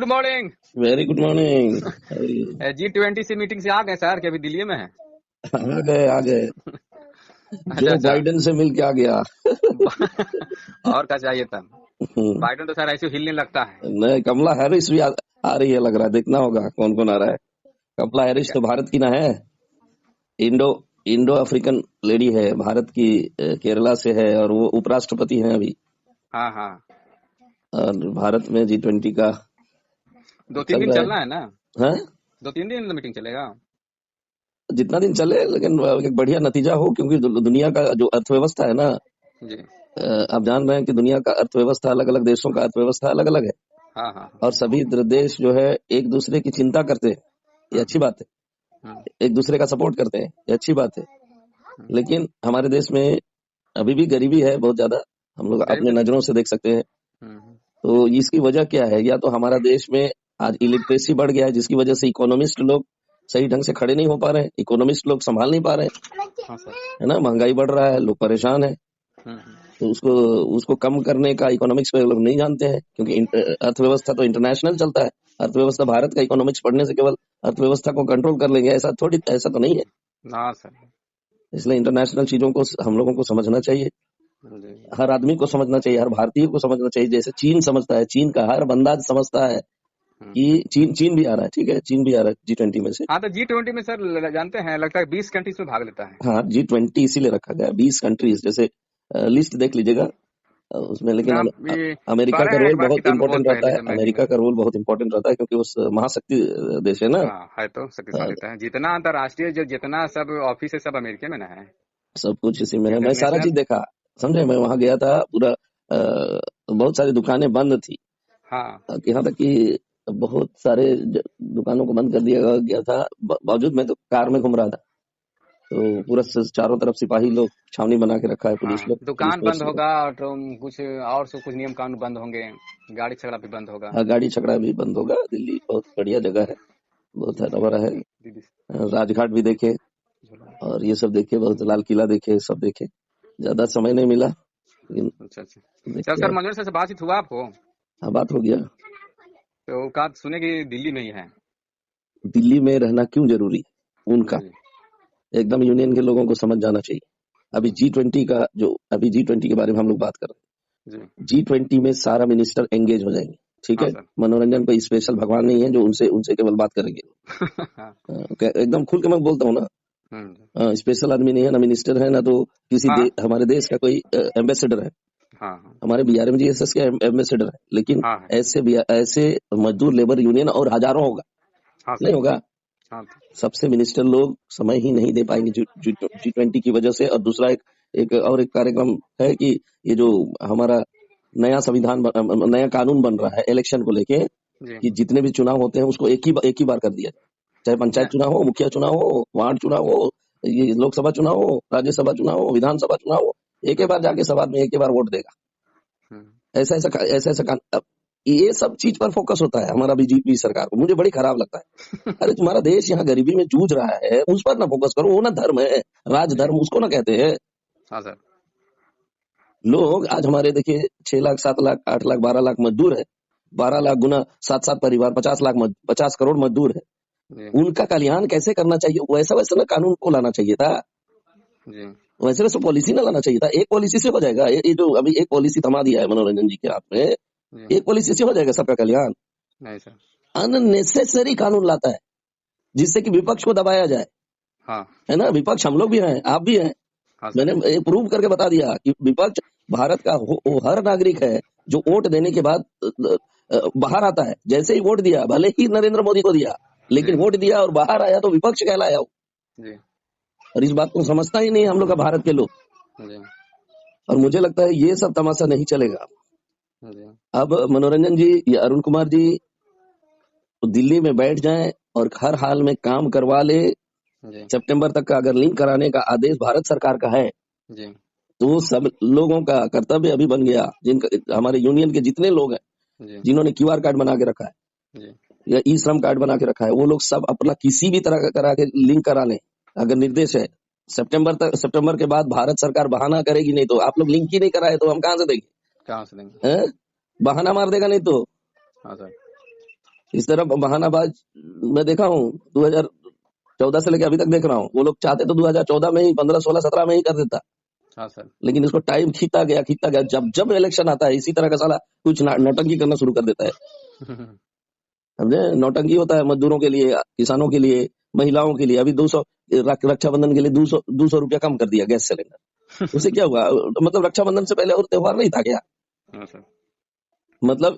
Good morning. Very good morning. G20 से meeting से आ गए सर कि अभी दिल्ली में है? आ गए अच्छा जो अच्छा। बाइडेन से मिल के आ गया। और क्या चाहिए था? बाइडेन तो सर ऐसे हिलने लगता है। नहीं, कमला हैरिस भी आ रही है, लग रहा है। देखना होगा कौन कौन आ रहा है। कमला हैरिस तो भारत की ना है, इंडो अफ्रीकन लेडी है, भारत की, केरला से है और वो उपराष्ट्रपति हैं अभी। हाँ हाँ, और भारत में G20 का 2-3 चल दिन रहा चलना है ना? है। 2-3 दिन मीटिंग चलेगा। जितना दिन चले, लेकिन एक बढ़िया नतीजा हो, क्योंकि दुनिया का जो अर्थव्यवस्था है ना, जी। आप जान रहे हैं कि दुनिया का अर्थव्यवस्था अलग अलग देशों का अर्थव्यवस्था अलग अलग है। हाँ हाँ और सभी देश जो है एक दूसरे की चिंता करते हैं, ये अच्छी बात है। एक दूसरे का सपोर्ट करते हैं, ये अच्छी बात है। लेकिन हमारे देश में अभी भी गरीबी है बहुत ज्यादा, हम लोग अपने नजरों से देख सकते हैं। तो इसकी वजह क्या है? या तो हमारा देश में आज इलिटरेसी बढ़ गया है, जिसकी वजह से इकोनॉमिस्ट लोग सही ढंग से खड़े नहीं हो पा रहे हैं, इकोनॉमिस्ट लोग संभाल नहीं पा रहे हैं, है ना। महंगाई बढ़ रहा है, लोग परेशान है। तो उसको कम करने का इकोनॉमिक्स पे लोग नहीं जानते हैं, क्योंकि अर्थव्यवस्था तो इंटरनेशनल चलता है। अर्थव्यवस्था भारत का इकोनॉमिक्स पढ़ने से केवल अर्थव्यवस्था को कंट्रोल कर लेंगे, ऐसा तो नहीं है। हाँ सर। इसलिए इंटरनेशनल चीजों को हम लोगों को समझना चाहिए, हर आदमी को समझना चाहिए, हर भारतीय को समझना चाहिए। जैसे चीन समझता है, चीन का हर बंदा समझता है कि चीन भी आ रहा है, ठीक है, चीन भी आ रहा है G20 में से। हाँ तो G20 में सर जानते हैं, लगता है 20 कंट्रीज में भाग लेता है। हाँ, G20 इसीलिए रखा गया 20 कंट्रीज, जैसे लिस्ट देख लीजिएगा उसमें। लेकिन अमेरिका का रोल बहुत इम्पोर्टेंट रहता है, अमेरिका का रोल बहुत इम्पोर्टेंट रहता है, क्योंकि उस महाशक्ति देश है ना। है तो शक्तिशाली देता है। जितना अंतर्राष्ट्रीय जो जितना सब ऑफिस है सब अमेरिका में ना है, सब कुछ इसी में है। मैं सारा चीज देखा, समझे। मैं वहां गया था, पूरा बहुत सारी दुकानें बंद थी। हाँ, यहाँ तक कि बहुत सारे दुकानों को बंद कर दिया गया था। बावजूद मैं तो कार में घूम रहा था, तो पूरा चारों तरफ सिपाही लोग छावनी बना के रखा है, पुलिस लोग। दुकान बंद होगा और कुछ और कुछ नियम कानून बंद होंगे, गाड़ी छगड़ा भी बंद होगा। हाँ, गाड़ी छगड़ा भी बंद होगा। दिल्ली बहुत बढ़िया जगह है, बहुत हरा भरा है। राजघाट भी देखे और ये सब देखे, बहुत लाल किला देखे, सब देखे। ज्यादा समय नहीं मिला, लेकिन अच्छा। सर मनोज सर से बातचीत हुआ आपको? हाँ, बात हो गया। तो कहा सुने कि दिल्ली में ही है। दिल्ली में रहना क्यों जरूरी है उनका, एकदम यूनियन के लोगों को समझ जाना चाहिए। अभी G20 का अभी G20 के बारे में हम लोग बात कर रहे हैं। G20 में सारा मिनिस्टर एंगेज हो जाएंगे, ठीक है। मनोरंजन कोई स्पेशल भगवान नहीं है जो उनसे केवल बात करेंगे। एकदम खुल के मैं बोलता हूँ ना, स्पेशल आदमी नहीं है, ना मिनिस्टर है, ना तो किसी हमारे देश का कोई एम्बेसडर है। हमारे BRMGSS के एम्बेसडर है, लेकिन ऐसे मजदूर लेबर यूनियन और हजारों होगा, नहीं होगा। सबसे मिनिस्टर लोग समय ही नहीं दे पाएंगे G20 की वजह से। और दूसरा एक कार्यक्रम है कि ये जो हमारा नया संविधान नया कानून बन रहा है इलेक्शन को लेके, कि जितने भी चुनाव होते हैं उसको एक ही बार कर दिया जाए। चाहे पंचायत चुनाव हो, मुखिया चुनाव हो, वार्ड चुनाव हो, ये लोकसभा चुनाव हो, राज्यसभा चुनाव हो, विधानसभा चुनाव हो, एक ही बार जाके सब आदमी एक ही बार वोट देगा। ऐसा ये सब चीज पर फोकस होता है हमारा बीजेपी सरकार को। मुझे बड़ी खराब लगता है। अरे तुम्हारा देश यहाँ गरीबी में जूझ रहा है, उस पर ना फोकस करो। वो ना धर्म है, राजधर्म उसको ना कहते हैं। हाँ सर। लोग आज हमारे देखिए 6 लाख 7 लाख 8 लाख 12 लाख मजदूर है। 12 लाख गुना 7 परिवार 50 करोड़ मजदूर है। उनका कल्याण कैसे करना चाहिए, वैसा ना कानून को लाना चाहिए था। वैसे पॉलिसी ना लाना चाहिए था। एक पॉलिसी से हो जाएगा। ये जो अभी एक पॉलिसी थमा दिया है मनोरंजन जी के हाथ में, एक पॉलिसी से हो जाएगा सबका कल्याण। नहीं सर, अननेसेसरी कानून लाता है जिससे कि विपक्ष को दबाया जाए। है ना, विपक्ष हम लोग भी हैं, आप भी हैं। मैंने प्रूव करके बता दिया कि विपक्ष भारत का हर नागरिक है जो वोट देने के बाद बाहर आता है। जैसे ही वोट दिया, भले ही नरेंद्र मोदी को दिया, लेकिन वोट दिया और बाहर आया तो विपक्ष कहलाया वो। और इस बात को समझता ही नहीं हम लोग का भारत के लोग। और मुझे लगता है ये सब तमाशा नहीं चलेगा। अब मनोरंजन जी या अरुण कुमार जी तो दिल्ली में बैठ जाएं और हर हाल में काम करवा ले। सितंबर तक का अगर लिंक कराने का आदेश भारत सरकार का है तो सब लोगों का कर्तव्य अभी बन गया। जिनका हमारे यूनियन के जितने लोग हैं जिन्होंने QR कार्ड बना के रखा है या E-श्रम कार्ड बना के रखा है, वो लोग सब अपना किसी भी तरह का करा के लिंक करा लें। अगर निर्देश है सितंबर के बाद भारत सरकार बहाना करेगी, नहीं तो आप लोग लिंक ही नहीं कराए तो हम कहाँ से देंगे? बहाना मार देगा नहीं तो। इस तरह बहानाबाज मैं देखा हूँ 2014 से लेकर अभी तक देख रहा हूँ। वो लोग चाहते तो 2014 में ही 15, 16, 17 में ही कर देता, हाँ सर। लेकिन इसको टाइम खींचता गया। जब जब इलेक्शन आता है इसी तरह का साला कुछ नौटंकी करना शुरू कर देता है। समझे? नौटंकी होता है मजदूरों के लिए, किसानों के लिए, महिलाओं के लिए। अभी 200 रक्षाबंधन के लिए 200 रुपया कम कर दिया गैस सिलेंडर। उससे क्या हुआ? मतलब रक्षाबंधन से पहले और त्योहार नहीं था क्या? हाँ सर। मतलब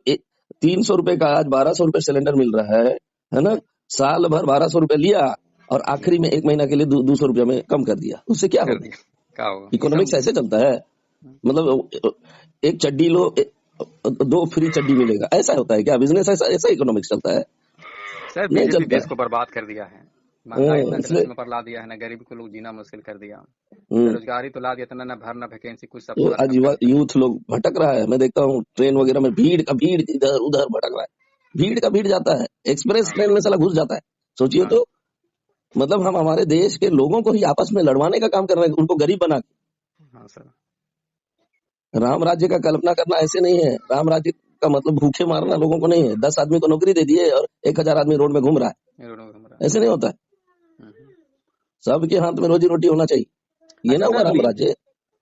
300 रुपए का आज 1200 रुपए सिलेंडर मिल रहा है ना? साल भर 1200 रुपए लिया और आखिरी में 1 महीना के लिए 200 रुपया में कम कर दिया। उससे क्या होगा? क्या होगा? इकोनॉमिक्स ऐसे चलता है। मतलब एक चड्डी लो, 2 फ्री चड्डी मिलेगा, ऐसा होता है क्या? बिजनेस ऐसा इकोनॉमिक्स चलता है? सर नहीं बीजेपी चलता देश को बर्बाद कर दिया है, महंगाई इतना इसलिए चरम पर ला दिया है ना, गरीब को लोग जीना मुश्किल कर दिया, बेरोजगारी तो ला दिया, इतना ना भर ना वैकेंसी, कुछ सब तो पूरा आज खत्म कर दिया। यूथ लोग भटक रहा है। मैं देखता हूँ ट्रेन वगैरह में भीड़ इधर उधर भटक रहा है। भीड़ जाता है, एक्सप्रेस ट्रेन में साला घुस जाता है। सोचिए तो, मतलब हम हमारे देश के लोगों को ही आपस में लड़वाने का काम कर रहे हैं, उनको गरीब बना के। हाँ सर। राम राज्य का कल्पना करना ऐसे नहीं है। राम राज्य का मतलब भूखे मारना लोगों को नहीं है। 10 आदमी को नौकरी दे दिए और 1000 आदमी रोड में घूम रहा है, ऐसे नहीं होता है। सबके हाथ में रोजी रोटी होना चाहिए, ये अच्छा ना हुआ सर, राम राज्य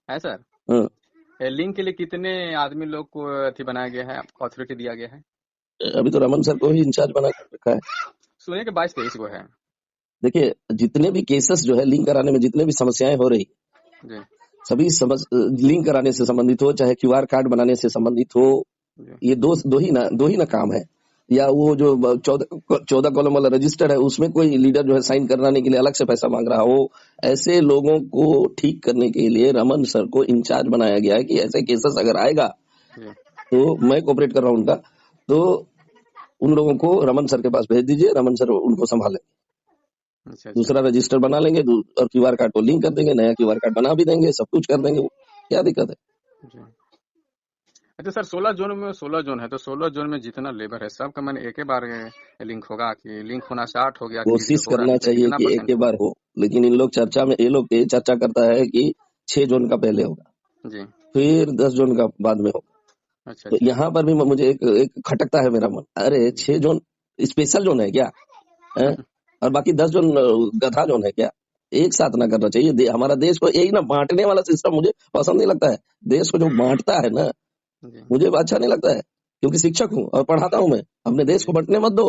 है सर। हाँ। लिंक के लिए कितने आदमी लोग को अथी बनाया गया है, अथॉरिटी दिया गया है? अभी तो रमन सर को ही इंचार्ज बना रखा है। सुनिए कि 22-23 को है। देखिए जितने भी केसेस जो है लिंक कराने में, जितने भी समस्याएं हो रही जी। सभी लिंक कराने से संबंधित हो, चाहे क्यूआर कार्ड बनाने से संबंधित हो, ये दो ही ना काम है। या वो जो 14 कॉलम वाला रजिस्टर है उसमें कोई लीडर जो है साइन कराने के लिए अलग से पैसा मांग रहा हो, ऐसे लोगों को ठीक करने के लिए रमन सर को इंचार्ज बनाया गया है कि ऐसे केसेस अगर आएगा तो मैं कोऑपरेट कर रहा हूँ उनका, तो उन लोगों को रमन सर के पास भेज दीजिए, रमन सर उनको संभालेंगे। अच्छा। दूसरा रजिस्टर बना लेंगे और क्यूआर कार्ड को लिंक कर देंगे, नया क्यूआर कार्ड बना भी देंगे, सब कुछ कर देंगे, क्या दिक्कत है? अच्छा सर, 16 जोन है, तो 16 जोन में जितना लेबर है सबका मैंने एक ही बार लिंक होगा कि लिंक होना स्टार्ट हो गया? कोशिश करना चाहिए कि एक ही बार हो, लेकिन इन लोग ये चर्चा करता है कि 6 जोन का पहले होगा जी, फिर 10 जोन का बाद में होगा। अच्छा, तो यहाँ पर भी मुझे एक खटकता है मेरा मन, अरे 6 जोन स्पेशल जोन है क्या है? और बाकी 10 जोन गधा जोन है क्या? एक साथ ना करना चाहिए। हमारा देश को यही ना बांटने वाला सिस्टम मुझे पसंद नहीं लगता है। देश को जो बांटता है ना मुझे अच्छा नहीं लगता है, क्योंकि शिक्षक हूँ और पढ़ाता हूँ मैं। अपने देश को बंटने मत दो।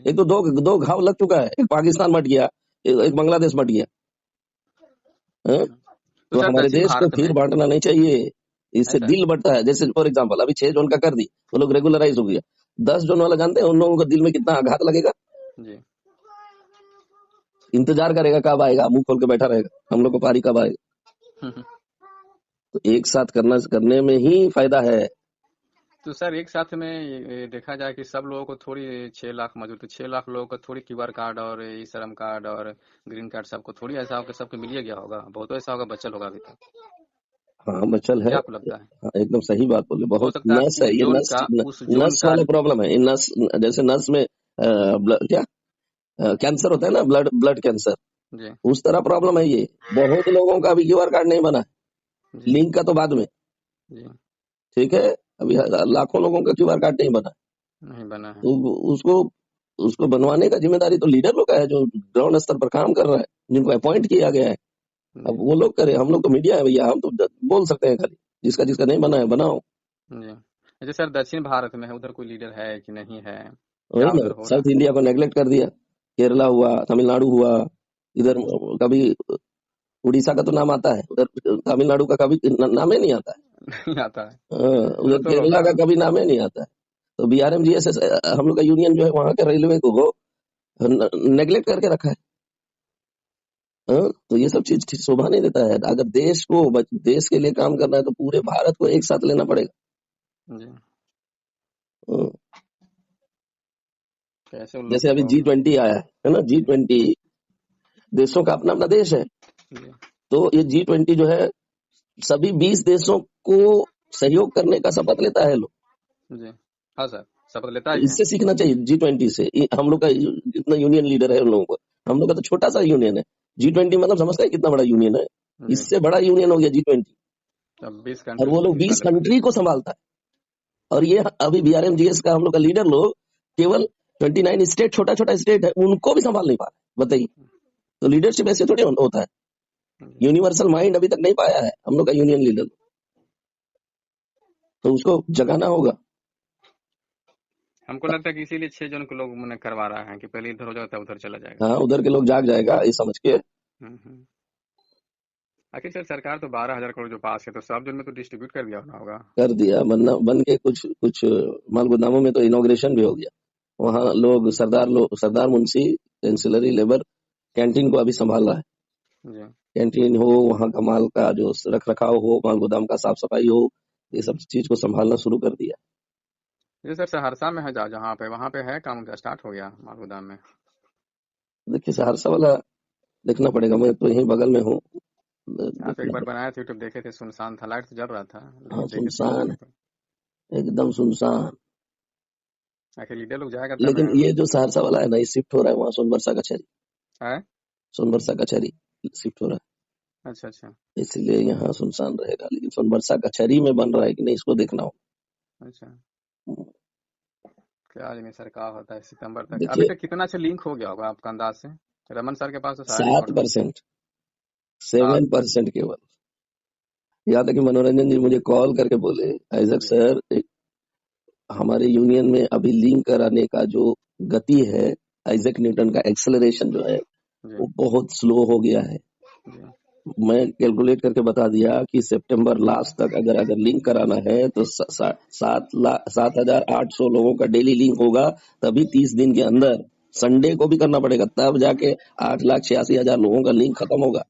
एक तो दो घाव लग चुका है, एक पाकिस्तान बट गया, एक बांग्लादेश बट गया। तो हमारे देश को फिर बांटना नहीं चाहिए, इससे दिल बढ़ता है। जैसे फॉर एग्जांपल अभी 6 जोन का कर दी, वो लोग रेगुलराइज हो गया। 10 जोन वाला जानते हैं उन लोगों को दिल में कितना आघात लगेगा जी। इंतजार करेगा कब आएगा, मुंह खोल के बैठा रहेगा, हम लोग को पारी कब आएगा। तो एक साथ करने में ही फायदा है। तो सर एक साथ में देखा जाए कि सब लोगों को थोड़ी 6 लाख मजदूर, तो 6 लाख लोगों को थोड़ी क्यूआर कार्ड और ई श्रम कार्ड और ग्रीन कार्ड सबको थोड़ी ऐसा होगा सबको मिल गया होगा? बहुत ऐसा होगा बचल होगा अभी तक। हाँ बचल है। क्या आपको लगता है? हाँ, एकदम सही बात बोले। बहुत नस है ये, नस वाला प्रॉब्लम है। नस जैसे नस में क्या कैंसर होता है ना, ब्लड कैंसर, उस तरह प्रॉब्लम है ये। बहुत लोगों का अभी क्यूआर कार्ड नहीं बना, लिंक का तो बाद में ठीक है, अभी लाखों लोगों का क्यूआर कार्ड नहीं बना है। तो उसको बनवाने का जिम्मेदारी तो लीडर लोग का है, जो ग्राउंड स्तर पर काम कर रहा है, जिनको अपॉइंट किया गया है। अब वो लोग करे, हम लोग तो मीडिया है भैया, हम तो बोल सकते हैं खाली, जिसका नहीं बना है बनाओ। अच्छा सर, दक्षिण भारत में है, उधर कोई लीडर है कि नहीं है? वही ना, साउथ इंडिया को नेग्लेक्ट कर दिया। केरला हुआ, तमिलनाडु हुआ, इधर कभी उड़ीसा का तो नाम आता है, उधर तमिलनाडु का कभी नाम ही नहीं आता है, उधर केरला का कभी नाम ही नहीं आता है। तो BRMGS हम लोग का यूनियन जो है वहां के रेलवे को नेग्लेक्ट करके रखा है। तो ये सब चीज शोभा नहीं देता है। अगर देश के लिए काम करना है तो पूरे भारत को एक साथ लेना पड़ेगा जी। जैसे अभी G20 आया है ना, G20 देशों का अपना अपना देश है, तो ये G20 जो है सभी 20 देशों को सहयोग करने का शपथ लेता है लोग जी। हाँ सर, शपथ लेता है। इससे सीखना चाहिए G20 से। हम लोग का इतना यूनियन लीडर है उन लोगों को, हम लोग का तो छोटा सा यूनियन है। G20 मतलब समझता है कितना बड़ा यूनियन है, इससे बड़ा यूनियन हो गया G20, और वो लोग 20 कंट्री को संभालता है। और ये अभी BRMGS का हम लोग का लीडर लोग केवल 29 स्टेट, छोटा छोटा स्टेट है, उनको भी संभाल नहीं पा रहे, बताइए। तो लीडरशिप ऐसे थोड़ी होता है, यूनिवर्सल माइंड अभी तक नहीं पाया है हम लोग का यूनियन लीडर, तो उसको जगाना होगा। हमको लगता है कि इसीलिए 6 जन को लोग मैंने करवा रहा है कि पहले इधर हो जाता है उधर चला जाएगा। हाँ, उधर के लोग जाग जाएगा ये समझ के। आखिर सर सरकार तो 12,000 करोड़ जो पास है तो सब जन में तो डिस्ट्रीब्यूट कर दिया होगा। कर दिया, बन के कुछ माल गोदामों में तो इनॉग्रेशन भी हो गया। वहाँ लोग सरदार मुंशी एंसिलरी लेबर कैंटीन को अभी संभाल रहा है। कैंटीन हो, वहाँ का माल का जो रख रखाव हो, माल गोदाम का साफ सफाई हो, ये सब चीज को संभालना शुरू कर दिया। जी सर, सहरसा में है जहाँ पे, वहाँ पे है काम स्टार्ट हो गया माल गोदाम में? देखिए सहरसा वाला देखना पड़ेगा, मैं तो यहीं बगल में हूँ। तो एक बार बनाया था यूट्यूब, देखे थे, सुनसान था, लाइट तो जल रहा था। हाँ, सुनसान, एकदम सुनसान। आखिर लीडर लोग जाएगा लेकिन ये जो सहरसा वाला है ना, ये शिफ्ट हो रहा है वहाँ सोनबरसा कचहरी है, सोनबरसा कचहरी शिफ्ट हो रहा है। अच्छा अच्छा, इसलिए यहाँ सुनसान रहेगा, लेकिन सोनबरसा कचहरी में बन रहा है कि नहीं इसको देखना हो। अच्छा, क्या नहीं सर, क्या होता है सितंबर तक? अभी तक कितना से लिंक हो गया होगा आपका अंदाज से? रमन सर के पास तो 7%, 7% केवल। यहाँ तक कि मनोरंजन जी मुझे कॉल करके बोले, आइजक सर हमारे यूनियन में अभी लिंक कराने का जो गति है, आइजक न्यूटन का एक्सेलरेशन जो है वो बहुत स्लो हो गया है। मैं कैलकुलेट करके बता दिया कि सितंबर लास्ट तक अगर लिंक कराना है तो 7,800 लोगों का डेली लिंक होगा, तभी 30 दिन के अंदर संडे को भी करना पड़ेगा, तब जाके 8,86,000 लोगों का लिंक खत्म होगा।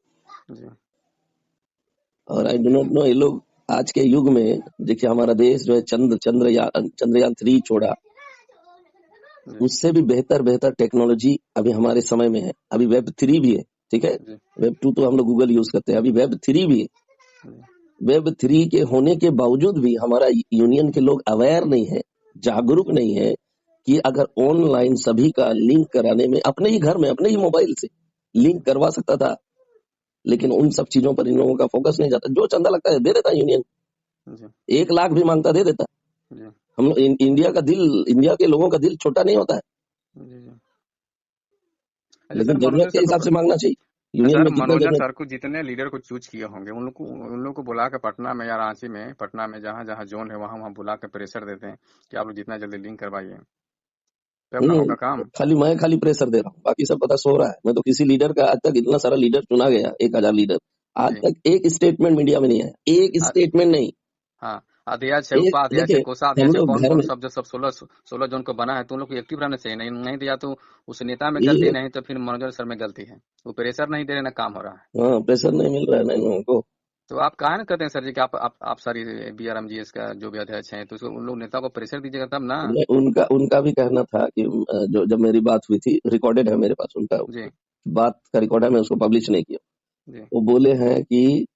और आई डू नॉट नो, ये लोग आज के युग में देखिए हमारा देश जो है चंद्रयान 3 छोड़ा, उससे भी बेहतर टेक्नोलॉजी अभी हमारे समय में है। अभी वेब 3 भी है, ठीक है, वेब 2 तो हम लोग गूगल यूज करते हैं, अभी वेब 3 भी है। वेब 3 के होने के बावजूद भी हमारा यूनियन के लोग अवेयर नहीं है, जागरूक नहीं है कि अगर ऑनलाइन सभी का लिंक कराने में अपने ही घर में अपने ही मोबाइल से लिंक करवा सकता था, लेकिन उन सब चीजों पर इन लोगों का फोकस नहीं जाता। जो चंदा लगता है दे देता यूनियन, 1 लाख भी मांगता दे देता। हम लोग इंडिया के लोगों का दिल छोटा नहीं होता है, लेकिन जरूरत के हिसाब से मांगना चाहिए। यूनियन में मनोज सर को जितने लीडर को चूज किए होंगे उन लोग को बुला के पटना में या रांची में, पटना में जहाँ जहाँ जोन है वहाँ बुला के प्रेशर देते हैं कि आप लोग जितना जल्दी लिंक करवाइए, तब ना होगा काम। खाली प्रेशर दे रहा हूँ, बाकी सब पता सो रहा है। मैं तो किसी लीडर का, आज तक इतना सारा लीडर चुना गया, 1,000 लीडर, आज तक एक स्टेटमेंट मीडिया में नहीं आया, एक स्टेटमेंट नहीं। हाँ, अध्यक्ष है, उपाध्यक्ष है, कोषाध्यक्ष है, कौन सब जो सब 16 जोन को बना है, तो उन लोग को एक्टिव रहना चाहिए। नहीं दिया तो उस नेता में गलती, नहीं तो फिर मनोज सर में गलती है। वो प्रेशर नहीं दे रहे ना, काम हो रहा है। हाँ, प्रेशर नहीं मिल रहा है ना इन लोगों को। तो आप कहा ना कहते हैं सर जी कि आप सारी BRMGS का जो भी अध्यक्ष हैं, तो उन लोग नेता को प्रेशर दीजिएगा तब ना। उनका भी कहना था कि जो जब मेरी बात हुई थी, रिकॉर्डेड है मेरे पास, उनका बात का रिकॉर्ड है, मैं उसको पब्लिश नहीं किया। वो बोले हैं कि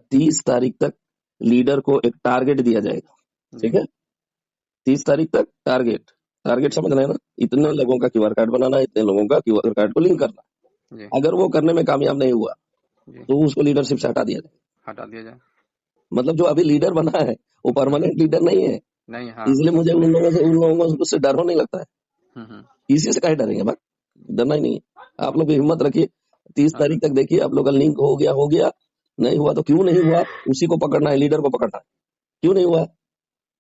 30 तारीख तक लीडर को एक टारगेट दिया जाएगा, ठीक है, 30 तारीख तक टारगेट समझ रहे हैं ना, इतने लोगों का QR कार्ड बनाना, इतने लोगों का QR कार्ड को लिंक करना। अगर वो करने में कामयाब नहीं हुआ तो उसको लीडरशिप से हटा दिया जाए। मतलब जो अभी लीडर बना है वो परमानेंट लीडर नहीं है, इसलिए मुझे उन लोगों से डर नहीं लगता है। इसी से कहीं डरेंगे, बात डरना ही नहीं है। आप लोग हिम्मत रखिए, 30 तारीख तक देखिए, आप लोग का लिंक हो गया, नहीं हुआ तो क्यों नहीं हुआ, उसी को पकड़ना है, लीडर को पकड़ना है, क्यों नहीं हुआ।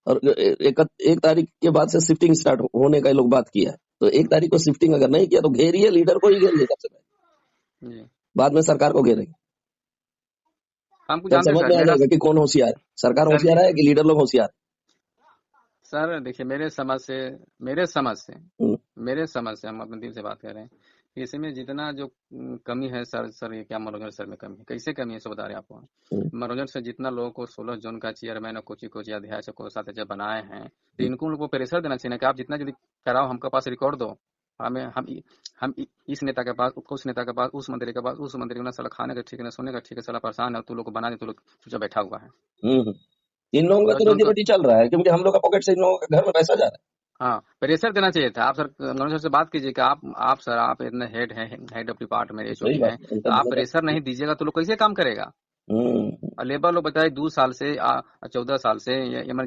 और 1 तारीख के बाद से शिफ्टिंग स्टार्ट होने का लोग बात किया है, तो 1 तारीख को शिफ्टिंग अगर नहीं किया तो घेरिए, लीडर को ही घेरिए सबसे पहले, बाद में सरकार को घेरेंगे। समझ में आ जाएगा कि कौन होशियार है, सरकार होशियार है कि लीडर लोग होशियार है। सर देखिए, मेरे समझ से हम अपने दिल से बात कर रहे हैं, इसमें जितना जो कमी है सर ये क्या मनोरंजन सर में कमी है? कैसे कमी है सो बता रहे हैं आपको। मनोरंजन से जितना लोगों को 16 जोन का चेयरमैन और कोची अध्यक्ष कोषाध्यक्ष बनाए हैं, तो इनको लोगों को प्रेशर देना चाहिए कि आप जितना जल्दी कराओ, हमके पास रिकॉर्ड दो, हम इस नेता के पास, उस नेता के पास, उस मंत्री के पास, उस मंत्री को ना साला खाने का ठीक है ना सोने का ठीक है, साला परेशान है, तू लोग को बना दे, तू लोग चुपचाप बैठा हुआ है। इन लोगों का तो रोजी रोटी चल रहा है, क्योंकि हम लोग का पॉकेट से इन लोगों का घर में पैसा जा रहा है। हाँ, प्रेशर देना चाहिए था। आप सर मनोज सर से बात कीजिए कि आप सर, आप इतने हेड ऑफ डिपार्टमेंट HOD हैं, तो आप प्रेशर नहीं दीजिएगा तो लोग कैसे काम करेगा। लेबर लोग बताए 2 साल से 14 साल से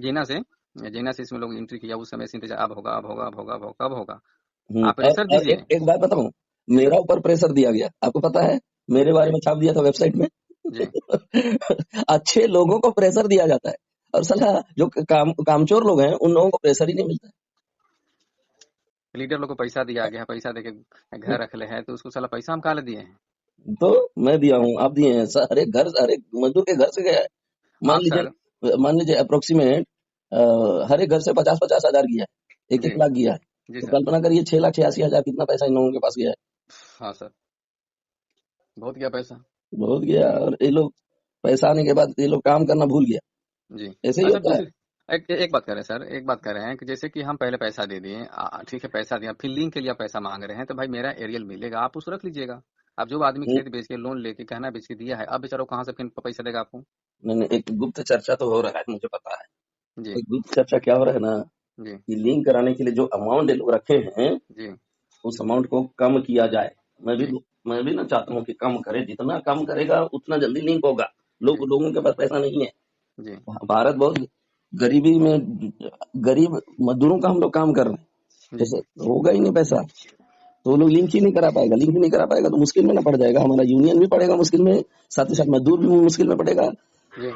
जीना से इसमें लोग एंट्री किया, उस समय से इंतजार अब होगा। आप प्रेशर और दीजिए। एक बात बताऊं, मेरा ऊपर प्रेशर दिया गया, आपको पता है, मेरे बारे में छाप दिया था वेबसाइट में। जी अच्छे लोगों को प्रेशर दिया जाता है, और साला जो कामचोर लोग हैं उन लोगों को प्रेशर ही नहीं मिलता लीडर लोग को पैसा दिया गया है, पैसा देके घर रख ले है, तो उसको साला पैसा हम कहाँ ले दिए हैं? तो मैं दिया हूँ, आप दिए हैं, हर एक घर, हर एक मजदूर के घर से गया है। आप सर। मान लीजिए अप्रोक्सीमेट हर एक घर से 50-50 हजार गया है, 1-1 जी लाख गया है। जी तो सर। कल्पना करिए 6,86,000 कितना पैसा इन लोगों के पास गया है। हाँ सर, बहुत गया पैसा। बहुत गया, और ये लोग पैसा आने के बाद ये लोग काम करना भूल गया। जी ऐसे ही अच्छा, होता है। दूसरी एक बात कर रहे हैं सर, एक बात कर रहे हैं कि जैसे कि हम पहले पैसा दे दिए, ठीक है पैसा दिया, फिर लिंक के लिए आप पैसा मांग रहे हैं, तो भाई मेरा एरियल मिलेगा, आप उसको रख लीजिएगा। अब जो आदमी हम्म, खेत बेच के लोन लेके गहना बेच के दिया है, अब बेचारा कहाँ से फिर पैसा देगा आपको? मैंने एक गुप्त चर्चा तो हो रहा है, मुझे पता है। जी एक गुप्त चर्चा क्या हो रहा है ना, जी कि लिंक कराने के लिए जो अमाउंट ये लोग रखे हैं, जी उस अमाउंट को कम किया जाए। मैं भी जी मैं भी ना चाहता हूँ कि कम करे, जितना कम करेगा उतना जल्दी लिंक होगा। जी लोगों के पास पैसा नहीं है। जी भारत बहुत गरीबी में, गरीब मजदूरों का हम लोग काम कर रहे हैं, जी जैसे होगा ही नहीं पैसा, तो वो लोग लिंक ही नहीं करा पाएगा। लिंक ही नहीं करा पाएगा तो मुश्किल में ना पड़ जाएगा, हमारा यूनियन भी पड़ेगा मुश्किल में, साथ ही जी साथ मजदूर भी मुश्किल में पड़ेगा। जी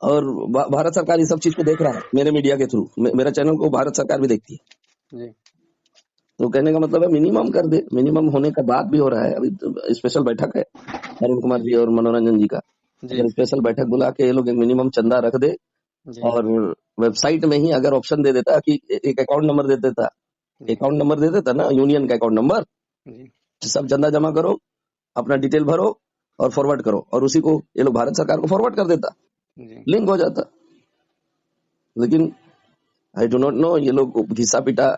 और भारत सरकार इस सब चीज को देख रहा है, मेरे मीडिया के थ्रू, मेरा चैनल को भारत सरकार भी देखती है। जी तो कहने का मतलब है मिनिमम कर दे। मिनिमम होने का बात भी हो रहा है, अभी तो स्पेशल बैठक है अरुण कुमार जी और मनोरंजन जी का। जी अगर स्पेशल बैठक बुला के ये लोग एक मिनिमम चंदा रख दे, जी और वेबसाइट में ही अगर ऑप्शन दे देता कि एक अकाउंट नंबर दे देता, जी अकाउंट नंबर दे देता ना, यूनियन का अकाउंट नंबर, जी सब चंदा जमा करो, अपना डिटेल भरो और फॉरवर्ड करो, और उसी को ये लोग भारत सरकार को फॉरवर्ड कर देता, जी लिंक हो जाता। लेकिन आई डू नॉट नो, ये लोग घिसा पिटा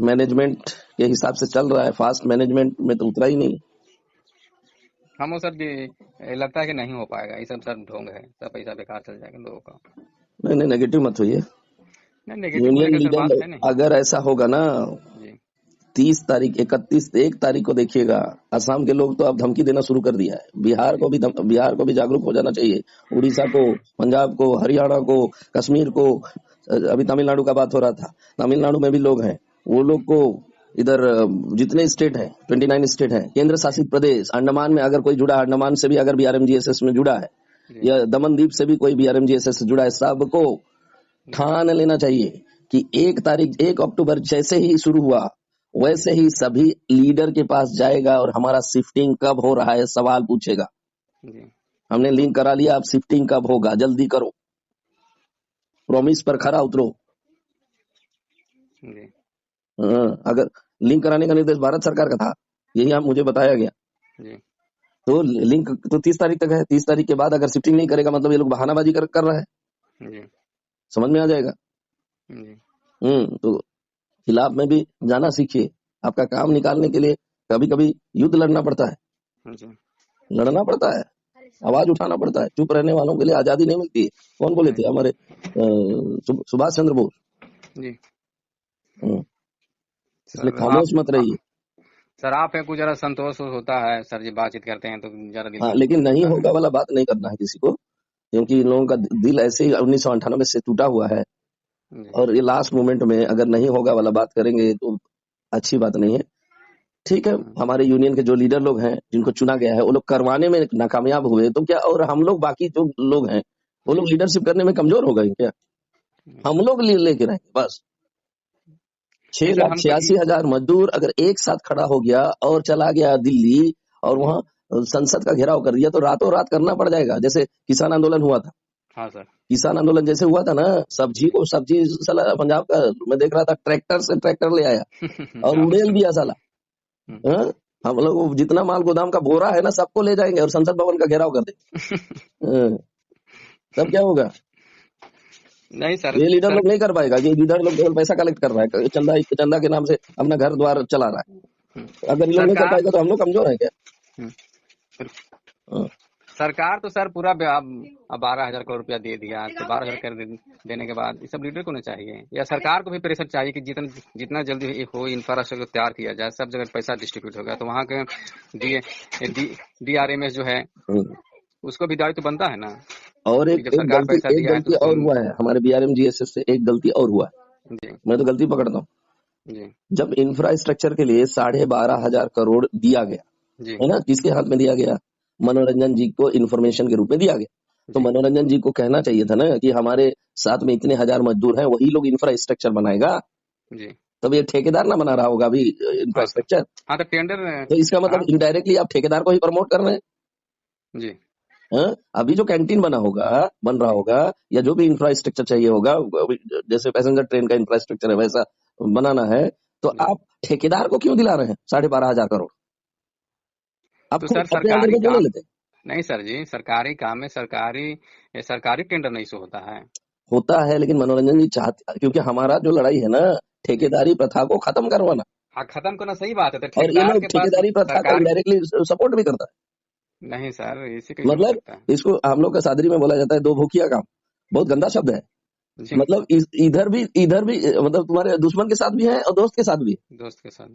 मैनेजमेंट के हिसाब से चल रहा है, फास्ट मैनेजमेंट में तो उतरा ही नहीं। हम सर जी, लगता है कि नहीं हो पाएगा, ये सब सर ढोंग है, सब पैसा बेकार चल जाएगा लोगों का। नहीं, नेगेटिव मत होइए। नहीं, नेगेटिव होने यूनियन का सर लीडर बात लोग, है नहीं। अगर ऐसा होगा ना, जी 30 तारीख, 1 तारीख को देखिएगा, असम के लोग तो अब धमकी देना शुरू कर दिया है। जी बिहार को भी जागरूक हो जाना चाहिए, उड़ीसा को, पंजाब को, हरियाणा को, कश्मीर को। अभी तमिलनाडु का बात हो रहा था, तमिलनाडु में भी लोग हैं, वो लोग को इधर जितने स्टेट हैं, 29 स्टेट हैं, केंद्र शासित प्रदेश, अंडमान में अगर कोई जुड़ा है, अंडमान से भी अगर बीआरएमजीएसएस में जुड़ा है, जी या दमन द्वीप से भी कोई बीआरएमजीएसएस से जुड़ा है, सबको जी ठान लेना चाहिए कि 1 अक्टूबर जैसे ही शुरू हुआ, वैसे ही सभी लीडर के पास जाएगा और हमारा शिफ्टिंग कब हो रहा है सवाल पूछेगा। जी हमने लिंक करा लिया, अब शिफ्टिंग कब होगा, जल्दी करो, प्रॉमिस पर खरा उतरो। जी अगर लिंक कराने का निर्देश भारत सरकार का था, यही आप मुझे बताया गया, जी तो लिंक तो 30 तारीख तक है। 30 तारीख के बाद अगर शिफ्टिंग नहीं करेगा, मतलब ये लोग बहानाबाजी कर रहा है, जी समझ में आ जाएगा। जी तो खिलाफ में भी जाना सीखिए। आपका काम निकालने के लिए कभी कभी युद्ध लड़ना पड़ता है, जी लड़ना पड़ता है, आवाज उठाना पड़ता है। चुप रहने वालों के लिए आजादी नहीं मिलती है। कौन बोले नहीं थे? हमारे सुभाष चंद्र बोस। जी हम्म, इसलिए सर। खामोश मत रहिए। सर आप है कुछ जरा संतोष होता है सर जी, बातचीत करते हैं तो जरा दिल हाँ, को लेकिन सुकून नहीं मिलता है। होगा वाला बात नहीं करना है किसी को, क्योंकि इन लोगों का दिल ऐसे ही 1998 से टूटा हुआ है, जी और ये लास्ट मोमेंट में अगर नहीं होगा वाला बात करेंगे तो अच्छी बात नहीं है। ठीक है, हमारे यूनियन के जो लीडर लोग हैं, जिनको चुना गया है, वो लोग करवाने में नाकामयाब हुए तो क्या, और हम लोग बाकी जो लोग हैं वो जी लोग लीडरशिप करने में कमजोर हो गए क्या? हम लोग लेके रहेंगे बस। नहीं छह सर, लाख हम तो छियासी हजार मजदूर अगर एक साथ खड़ा हो गया और चला गया दिल्ली, और जी वहां संसद का घेराव कर दिया, तो रातों रात करना पड़ जाएगा। जैसे किसान आंदोलन हुआ था, हाँ सर किसान आंदोलन जैसे हुआ था ना, जी सब्जी साला पंजाब का मैं देख रहा था, ट्रैक्टर से ट्रैक्टर ले आया और हाँ उड़ेल सर। दिया साला। हाँ? हम लोग जितना माल गोदाम का बोरा है ना, सबको ले जाएंगे और संसद भवन का घेराव कर देंगे। तब क्या होगा? नहीं सर, ये लीडर सर लोग नहीं कर पाएगा। ये लीडर लोग केवल पैसा कलेक्ट कर रहा है, चंदा के नाम से अपना घर द्वार चला रहा है। अगर ये लोग नहीं कर सरकार पाएगा तो हम लोग कमजोर है क्या? हाँ, सरकार तो सर पूरा 12,000 करोड़ रुपया दे दिया, तो 12,000 कर देने के बाद ये सब लीडर को नहीं चाहिए, या सरकार को भी प्रेशर चाहिए कि जितना जितना जल्दी हो इंफ्रास्ट्रक्चर तैयार किया जाए, सब जगह पैसा डिस्ट्रीब्यूट होगा, तो वहाँ के DRMS जो है उसको भी दायित्व बनता है ना, और कि जब सरकार पैसा एक दिया है तो गलती उसको। और हुआ है हमारे BRMGSS से, एक गलती और हुआ है, जी मैं तो गलती पकड़ता हूँ। जी जब इंफ्रास्ट्रक्चर के लिए 12,500 करोड़ दिया गया, जी है ना, किसके हाथ में दिया गया? मनोरंजन जी को इन्फॉर्मेशन के रूप में दिया गया। तो जी मनोरंजन जी को कहना चाहिए था ना कि हमारे साथ में इतने हजार मजदूर हैं, वही लोग इंफ्रास्ट्रक्चर बनाएगा। जी। तब ये ठेकेदार ना बना रहा होगा अभी हाँ सर। इंफ्रास्ट्रक्चर। हाँ तो टेंडर। तो इसका हाँ मतलब इनडायरेक्टली आप ठेकेदार को ही प्रमोट कर रहे हैं। जी हाँ? अभी जो कैंटीन बन रहा होगा, या जो भी इंफ्रास्ट्रक्चर चाहिए होगा, अभी जैसे पैसेंजर ट्रेन का इंफ्रास्ट्रक्चर है वैसा बनाना है, तो जी। आप ठेकेदार को क्यों दिला रहे हैं 12,500 करोड़? आप तो खुद सर अपने अंडर सरकारी में क्यों नहीं काम, लेते? नहीं सर जी, सरकारी काम में सरकारी सरकारी टेंडर नहीं सो होता है। होता है, लेकिन मनोरंजन जी चाहते, क्योंकि हमारा जो लड़ाई है ना, जी। ठेकेदारी प्रथा को खत्म करवाना। हाँ खत्म करना सही बात है, तो और ये ठेकेदार लोग के पास ठेकेदारी प्रथा का सरकार। इनडायरेक्टली सपोर्ट भी करता नहीं सर, इसे है। कैसे हो मतलब सकता है? इसको हम लोग का सादरी में बोला जाता है, दो भूखिया काम। बहुत गंदा शब्द है। जी। मतलब इधर भी मतलब तुम्हारे दुश्मन के साथ भी है और दोस्त के साथ भी है। दोस्त के साथ।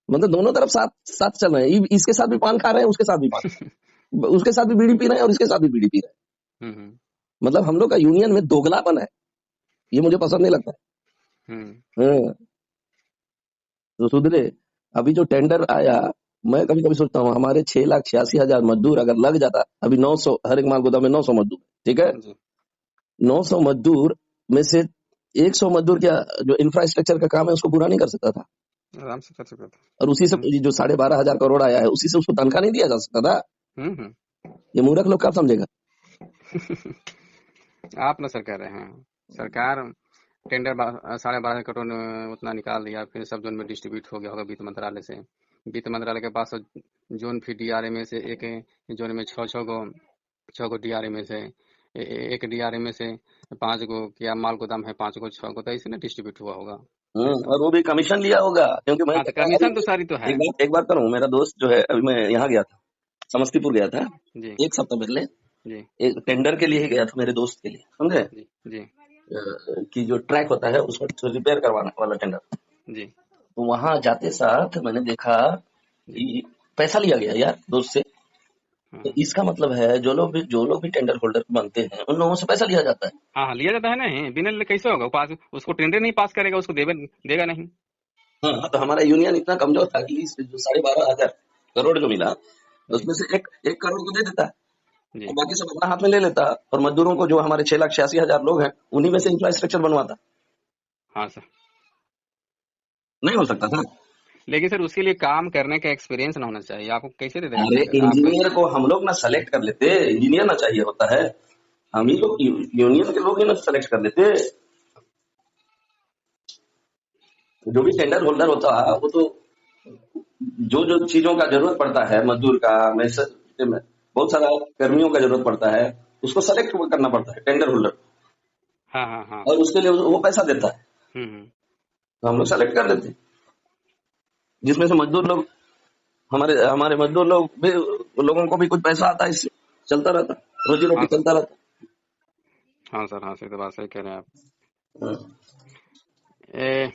मतलब दोनों तरफ साथ साथ चल रहे हैं। इसके साथ भी पान खा रहे हैं, उसके साथ भी पान, उसके साथ भी बीड़ी पी रहे हैं और इसके साथ भी बीड़ी पी रहे हम्म। हैं। मतलब हम लोग का यूनियन में दोगलापन है, ये मुझे पसंद नहीं लगता हम्म। है। हाँ, तो सुधरे। अभी जो टेंडर आया, मैं कभी कभी सोचता हूँ हमारे 6,86,000 मजदूर अगर लग जाता, अभी 900 हर एक माल गोदाम में 900 मजदूर, ठीक है। जी 900 मजदूर में से 100 मजदूर क्या जो इंफ्रास्ट्रक्चर का काम है उसको पूरा नहीं कर सकता था? आराम से कर सकता था। और उसी से हम्म। ये जो 12,500 करोड़ आया है, उसी से उसको तनख्वाह नहीं दिया जा सकता था? हम्म। ये मूर्ख लोग क्या समझेगा? आप ना सर कह रहे हैं, सरकार टेंडर 12.5 करोड़ उतना निकाल दिया, फिर सब जोन में डिस्ट्रीब्यूट हो गया होगा वित्त मंत्रालय से। वित्त मंत्रालय के पास तो जोन फिर डीआरए में से एक जोन में छह गो डीआरए में से एक डीआरए में से 5 गो क्या माल गोदाम है, 5 गो 6 गो, तो ऐसे ना डिस्ट्रीब्यूट हुआ होगा पैसा। और वो भी कमीशन लिया होगा, क्योंकि मैं हाँ तो कहता अरे कमीशन तो सारी तो है। एक बात करूं, मेरा दोस्त जो है, अभी मैं यहाँ गया था, समस्तीपुर गया था जी 1 सप्ताह पहले। जी एक टेंडर के लिए ही गया था मेरे दोस्त के लिए, समझे? जी जी कि जो ट्रैक होता है उसको रिपेयर करवाना वाला टेंडर। जी तो वहां जाते साथ मैंने देखा जी। कि पैसा लिया गया यार दोस्त से। तो हाँ इसका मतलब है जो लोग भी टेंडर होल्डर बनते हैं उन लोगों से पैसा लिया जाता है। हाँ हाँ, लिया जाता है। नहीं बिना लिए कैसे होगा? पास उसको टेंडर नहीं पास करेगा, उसको देगा नहीं। हाँ, तो हमारा यूनियन इतना कमजोर था कि इस जो 12,500 करोड़ जो मिला, जी उसमें से एक एक करोड़ को दे देता है और जी। बाकी सब अपना हाथ में ले लेता, और मजदूरों को, जो हमारे 6,86,000 लोग हैं, उन्हीं में से इंफ्रास्ट्रक्चर बनवाता। हाँ सर। नहीं हो सकता था? लेकिन सर उसके लिए काम करने का एक्सपीरियंस ना होना चाहिए? आपको कैसे दे देगा अरे टेंडर आपका? इंजीनियर को हम लोग ना सेलेक्ट कर लेते, इंजीनियर ना चाहिए होता है, हम ही लोग यूनियन के लोग ही ना सेलेक्ट कर लेते। जो भी टेंडर होल्डर होता है वो तो जो जो चीजों का जरूरत पड़ता है, मजदूर का, बहुत सारा कर्मियों का जरूरत पड़ता है, उसको सेलेक्ट करना पड़ता है टेंडर होल्डर, हाँ हाँ हाँ। और उसके लिए वो पैसा देता है। हम्म। तो हम लोग सेलेक्ट कर लेते हैं, जिसमें से मजदूर लोग, हमारे हमारे मजदूर लोग भी, लोगों को भी कुछ पैसा आता है, इससे चलता रहता, रोजी रोटी हाँ सर। चलता रहता। हाँ सर, हाँ सर, तो बात सही कह रहे हैं आप। हाँ। ए,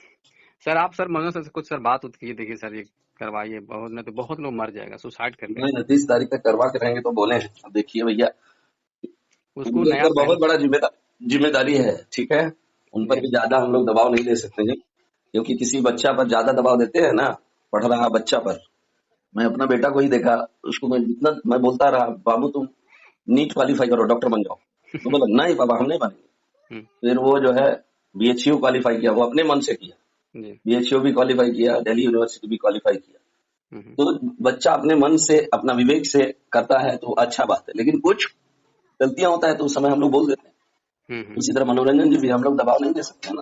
सर आप सर मनोज सर से कुछ सर बात उत की देखिए सर, ये करवाइए, बहुत नहीं तो बहुत लोग मर जाएगा, सुसाइड कर नहीं, लेगा। 30 तारीख तक करवा के रहेंगे तो बोले हैं। अब देखिए भैया, उसको उनके नया ऊपर पहन। बहुत बड़ा जिम्मेदारी है, ठीक है। उन पर जी भी ज्यादा हम लोग दबाव नहीं दे सकते हैं, क्योंकि किसी बच्चा पर ज्यादा दबाव देते हैं ना, पढ़ रहा बच्चा पर। मैं अपना बेटा को ही देखा, उसको मैं जितना मैं बोलता रहा, बाबू तुम नीट क्वालिफाई करो, डॉक्टर बन जाओ, तो बोला नहीं पापा हम नहीं बनेंगे। हम्म, फिर वो जो है बीएचयू क्वालिफाई किया, वो अपने मन से किया, जी बीएचयू भी क्वालिफाई किया, दिल्ली यूनिवर्सिटी भी क्वालिफाई किया। हम्म तो बच्चा अपने मन से, अपना विवेक से करता है तो अच्छा बात है, लेकिन कुछ गलतियां होता है तो उस समय हम लोग बोल देते हैं। हम्म। उसी तरह मनोरंजन जी भी हम लोग दबाव नहीं दे सकते हैं ना।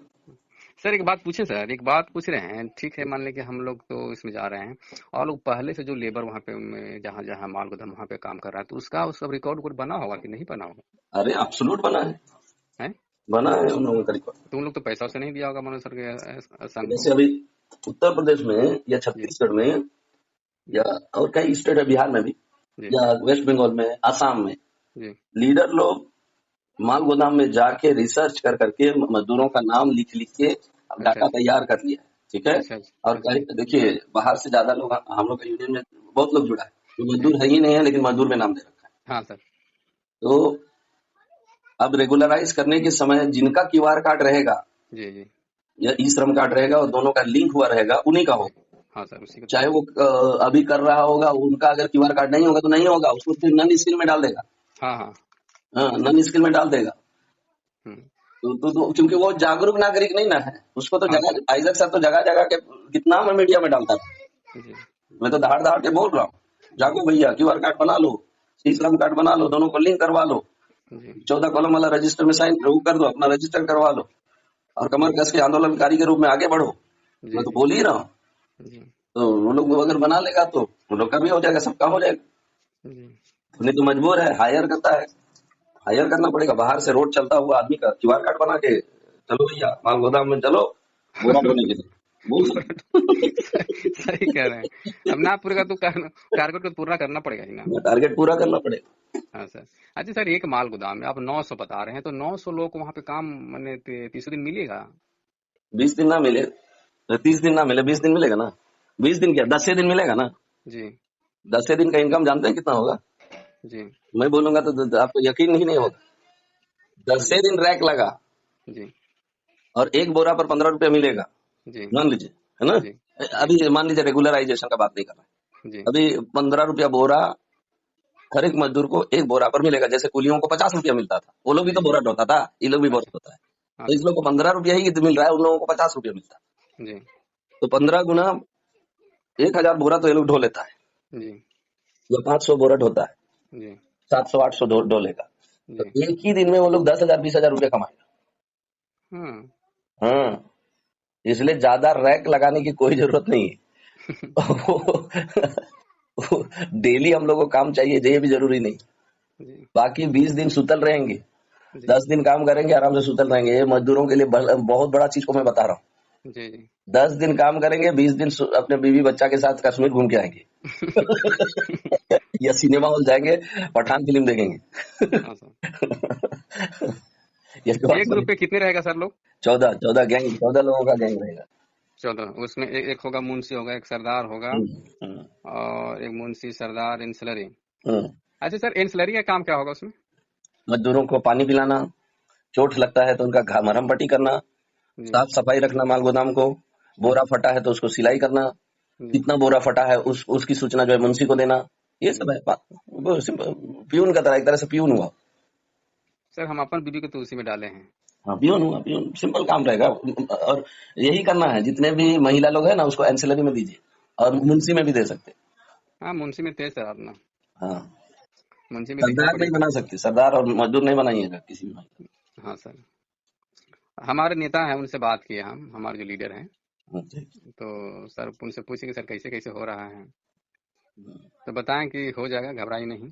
सर एक बात पूछे सर, एक बात पूछ रहे हैं, ठीक है मान लें कि हम लोग तो इसमें जा रहे हैं, और लोग पहले से जो लेबर वहाँ पे जहाँ जहाँ माल गोदाम वहाँ पे काम कर रहा है, तो उसका सब रिकॉर्ड वुकॉर्ड बना होगा कि नहीं बना होगा? अरे एब्सोल्यूट बना है, है? बना है उन लोगों का रिकॉर्ड। तो उन लोग तो पैसा उसे नहीं दिया होगा मनोज सर के संघ को? जैसे अभी उत्तर प्रदेश में या जी छत्तीसगढ़ में जी या और कई स्टेट है, बिहार में भी, जी या वेस्ट बंगाल में, आसाम में, जी। लीडर लोग माल गोदाम में जाके रिसर्च कर करके मजदूरों का नाम लिख लिख के अब अच्छा डाटा अच्छा तैयार कर लिया है, ठीक है। अच्छा और अच्छा। देखिए बाहर से ज्यादा लोग हम लोग का यूनियन में बहुत लोग जुड़ा है, जो मजदूर है ही नहीं है लेकिन मजदूर में नाम दे रखा है। हाँ सर। तो अब रेगुलराइज करने के समय जिनका क्यूआर कार्ड रहेगा, जी जी या ई श्रम कार्ड रहेगा और दोनों का लिंक हुआ रहेगा, उन्हीं का होगा। हाँ सर, उसी का चाहे वो अभी कर रहा होगा, उनका अगर क्यूआर कार्ड नहीं होगा तो नहीं होगा, उसको फिर नन स्किल में डाल देगा। हाँ हाँ। हाँ, नन स्किल में डाल देगा। हम्म, क्योंकि वो जागरूक नागरिक नहीं ना है, उसको तो हाँ जगह, आइजक सर तो जगह जगह के कितना मैं मीडिया में डालता था। जी मैं तो दहाड़ दहाड़ के बोल रहा हूँ, जागो भैया, क्यूआर कार्ड बना लो, ई श्रम कार्ड बना लो, दोनों को लिंक करवा लो, जी 14 कॉलम वाला रजिस्टर में साइन कर दो, अपना रजिस्टर करवा लो और कमर कस के आंदोलनकारी के रूप में आगे बढ़ो। जी मैं तो जी बोल ही रहा हूँ। जी तो वो लोग अगर बना लेगा तो वो लोग का भी हो जाएगा, सबका हो जाएगा। जी नहीं तो मजबूर है, हायर करता है, हायर करना पड़ेगा। बाहर से रोड चलता हुआ आदमी का क्यूआर कार्ड बना के, चलो भैया माल गोदाम में चलो, बोरा ढोने के लिए बोल सही कह रहे हैं। अब ना पूरा तो टारगेट को पूरा करना पड़ेगा ही ना। टारगेट पूरा करना पड़ेगा। हाँ सर। अच्छा सर, एक माल गोदाम में आप 900 बता रहे हैं, तो 900 लोग को वहाँ पे काम मैंने 30 दिन मिलेगा? 20 दिन ना मिले, 30 दिन ना मिले, 20 दिन मिलेगा ना। 20 दिन क्या, 10 दिन मिलेगा ना। जी 10 दिन का इनकम जानते हैं कितना होगा? जी मैं बोलूंगा तो आपको यकीन ही नहीं होगा। 10 जी दिन रैक लगा जी और एक बोरा पर 15 रुपया मिलेगा, जी मान लीजिए, है ना। जी जी अभी मान लीजिए रेगुलराइजेशन का बात नहीं कर रहा जी है, अभी 15 रुपया बोरा हर एक मजदूर को एक बोरा पर मिलेगा। जैसे कुलियों को 50 रुपया मिलता था, वो लोग भी जी तो बोरा ढोता था, ये लोग भी बोरा अच्छा। ढोता है। हाँ तो इस सर। लोग को 15 रुपया ही मिल रहा है, उन लोगों को 50 रुपया मिलता है। जी तो 15 गुना 1000 बोरा तो ये लोग ढो लेता है, जी या 500 बोरा ढोता है, जी 700 800 ढो लेगा। तो जी एक ही दिन में वो लोग 10,000 20,000 रुपया कमाएगा। हाँ हाँ, इसलिए ज्यादा रैक लगाने की कोई जरूरत नहीं है। डेली हम लोग को काम चाहिए, ये भी जरूरी नहीं। जी बाकी 20 दिन सुतल रहेंगे, जी 10 दिन काम करेंगे, आराम से सुतल रहेंगे। ये मजदूरों के लिए बहुत बड़ा चीज को मैं बता रहा हूँ। जी जी 10 दिन काम करेंगे, 20 दिन अपने बीवी बच्चा के साथ कश्मीर घूम के आएंगे। या सिनेमा हॉल जाएंगे, पठान फिल्म देखेंगे। हाँ सर। ये तो बात एक समझ। ग्रुप पे कितने रहेगा सर लोग? 14 गैंग, 14 लोगों का गैंग रहेगा। 14। उसमें एक होगा मुंशी, होगा एक सरदार होगा, हम्म, हम्म, और एक मुंशी सरदार इंसलरी। हम्म। अच्छा सर, इंसलरी का काम क्या होगा उसमें? मजदूरों को पानी पिलाना, चोट लगता है तो उनका मरहम पट्टी करना, जी साफ सफाई रखना माल गोदाम को, बोरा फटा है तो उसको सिलाई करना, जी कितना बोरा फटा है उसकी सूचना जो है मुंशी को देना। ये सब जी है वो प्यून का तरह, एक तरह से प्यून हुआ। सर, हम अपन बीबी को तो उसी में डाले हैं। हाँ, प्यून हुआ, प्यून सिंपल काम रहेगा। और यही करना है, जितने भी महिला लोग हैं ना उसको एंसिलरी में दीजिए, और मुंशी में भी दे सकते हैं। हाँ, मुंशी में तेज सर अपना, हाँ, मुंशी में लिखना सरदार नहीं पड़ेगा। बना सकते, सरदार और मजदूर नहीं बनाइएगा किसी भी महिला। हाँ सर। हमारे नेता हैं, उनसे बात किए हम, हमारे जो लीडर हैं, ठीक। तो सर उनसे पूछेंगे सर कैसे कैसे हो रहा है, तो बताएं कि हो जाएगा, घबराई नहीं।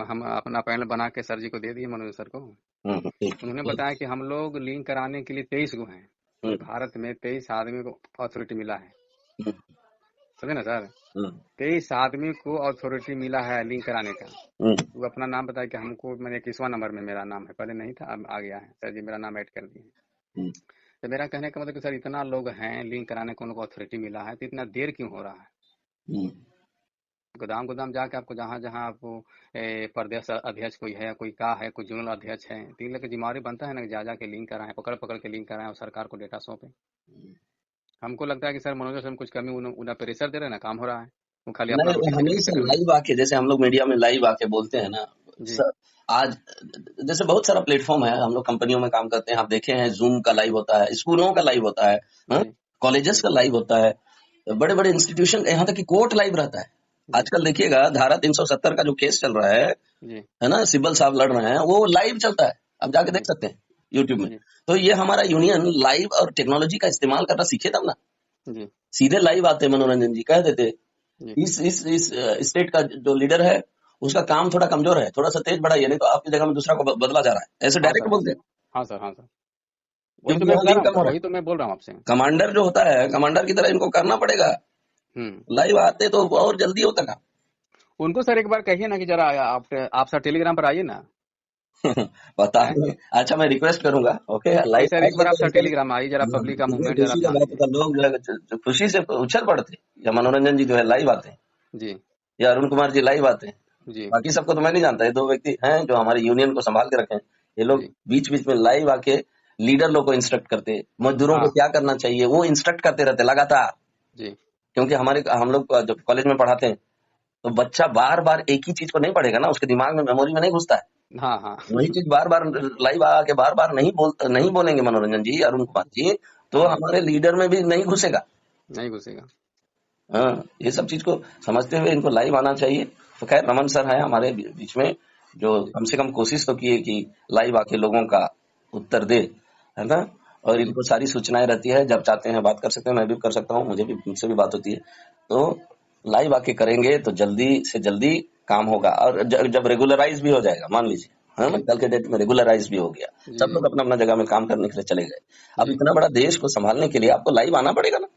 हम अपना पैनल बना के सर जी को दे दिए, मनोज सर को। ठीक। उन्होंने बताया कि हम लोग लिंक कराने के लिए 23 गो हैं, पूरे हम्म, भारत में 23 आदमी को अथॉरिटी मिला है। हम्म, समझे ना सर? हम्म, 23 आदमी को अथॉरिटी मिला है लिंक कराने का। हम्म, वो अपना नाम बताया कि हमको, मैंने 21वां नंबर में मेरा नाम है, पहले नहीं था, अब आ गया है, सर जी मेरा नाम ऐड कर दिए। हम्म, तो मेरा कहने का मतलब कि सर इतना लोग हैं, लिंक कराने को उनको अथॉरिटी मिला है, तो इतना देर क्यों हो रहा है? हम्म। गोदाम गोदाम जाके आपको जहाँ जहाँ आपको प्रदेश अध्यक्ष कोई है, कोई का है, कोई जोनल अध्यक्ष है, तो इन लोग की जिम्मेदारी बनता है ना कि जा जाके लिंक कराएं, पकड़ पकड़ के लिंक कराएं और सरकार को डेटा सौंपें। हमको लगता है कि सर मनोज सर में कुछ कमी, उन्हें प्रेशर दे रहे हैं ना, काम हो रहा है, वो खाली अपना नहीं, रोटी वो सेकने पे हमेशा कर रहे हैं। लाइव आके, जैसे हम लोग मीडिया में लाइव आके बोलते हैं ना जी सर। आज जैसे बहुत सारा प्लेटफॉर्म है, हम लोग कंपनियों में काम करते हैं, आप देखे हैं जूम का लाइव होता है, स्कूलों का लाइव होता है, जी कॉलेजेस का लाइव होता है, बड़े बड़े इंस्टीट्यूशन, यहाँ तक कि कोर्ट लाइव रहता है। जी आजकल देखिएगा धारा 370 का जो केस चल रहा जी है ना, सिब्बल साहब लड़ रहे हैं, वो लाइव चलता है, आप जाके देख जी सकते हैं यूट्यूब में। जी तो ये हमारा यूनियन लाइव और टेक्नोलॉजी का इस्तेमाल करना सीखे तब ना। जी सीधे लाइव आते मनोरंजन जी कह देते, जी इस स्टेट का जो लीडर है उसका काम थोड़ा कमजोर है, थोड़ा सा तेज बढ़ाइए, नहीं तो आपकी जगह में दूसरा को बदला जा रहा है, ऐसे हाँ सर, डायरेक्ट हाँ बोलते सर, हैं। हाँ सर, हाँ सर, वही तो क्योंकि मैं यहाँ बता रहा लिंक कम हूँ, हो रहा वही तो है। मैं बोल रहा हूँ आपसे। कमांडर जो होता है, कमांडर की तरह इनको करना पड़ेगा। हम्म। लाइव आते तो और जल्दी होता काम। उनको सर एक बार कहिए ना कि जरा आप सर टेलीग्राम पर आइए ना। पता है नहीं, अच्छा मैं रिक्वेस्ट करूंगा, ओके नहीं लाइव सर, एक आएंगे बार आप तो सर इनके लिए। टेलीग्राम आइए, जरा पब्लिक का इसमें मूवमेंट जरा खुशी का ध्यान बात दीजिए। होता, लोग जो है खुशी से उछल पड़ते, या मनोरंजन जी जो है लाइव आते हैं, जी या अरुण कुमार जी लाइव आते हैं। जी बाकी सबको तो मैं नहीं जानता, ये दो व्यक्ति हैं जो हमारे यूनियन को संभाल के रखे हैं। ये लोग जी बीच बीच में लाइव आके लीडर लोग को इंस्ट्रक्ट करते, मजदूरों को हाँ क्या करना चाहिए वो इंस्ट्रक्ट करते रहते लगातार। जी क्योंकि हम लोग जब कॉलेज में पढ़ाते हैं तो बच्चा बार बार एक ही चीज को नहीं पढ़ेगा ना, उसके दिमाग में मेमोरी में नहीं घुसता है। हाँ हाँ वही चीज बार बार लाइव आके बार बार नहीं बोलेंगे मनोरंजन जी, अरुण कुमार जी, तो जी हमारे लीडर में भी नहीं घुसेगा। नहीं घुसेगा। हाँ, ये सब चीज को समझते हुए इनको लाइव आना चाहिए। तो खैर रमन सर है हमारे बीच में, जो जी कम से कम कोशिश तो किए कि लाइव आके लोगों का उत्तर दे, है ना। और जी इनको सारी सूचनाएं रहती है, जब चाहते हैं बात कर सकते हैं, मैं भी कर सकता हूँ, मुझसे भी बात होती है। तो लाइव आके करेंगे तो जल्दी से जल्दी काम होगा, और जब रेगुलराइज भी हो जाएगा, मान लीजिए है ना, जी कल के डेट में रेगुलराइज भी हो गया, जी सब लोग अपना अपना जगह में काम करने के लिए चले गए। अब जी इतना बड़ा देश को संभालने के लिए आपको लाइव आना पड़ेगा ना।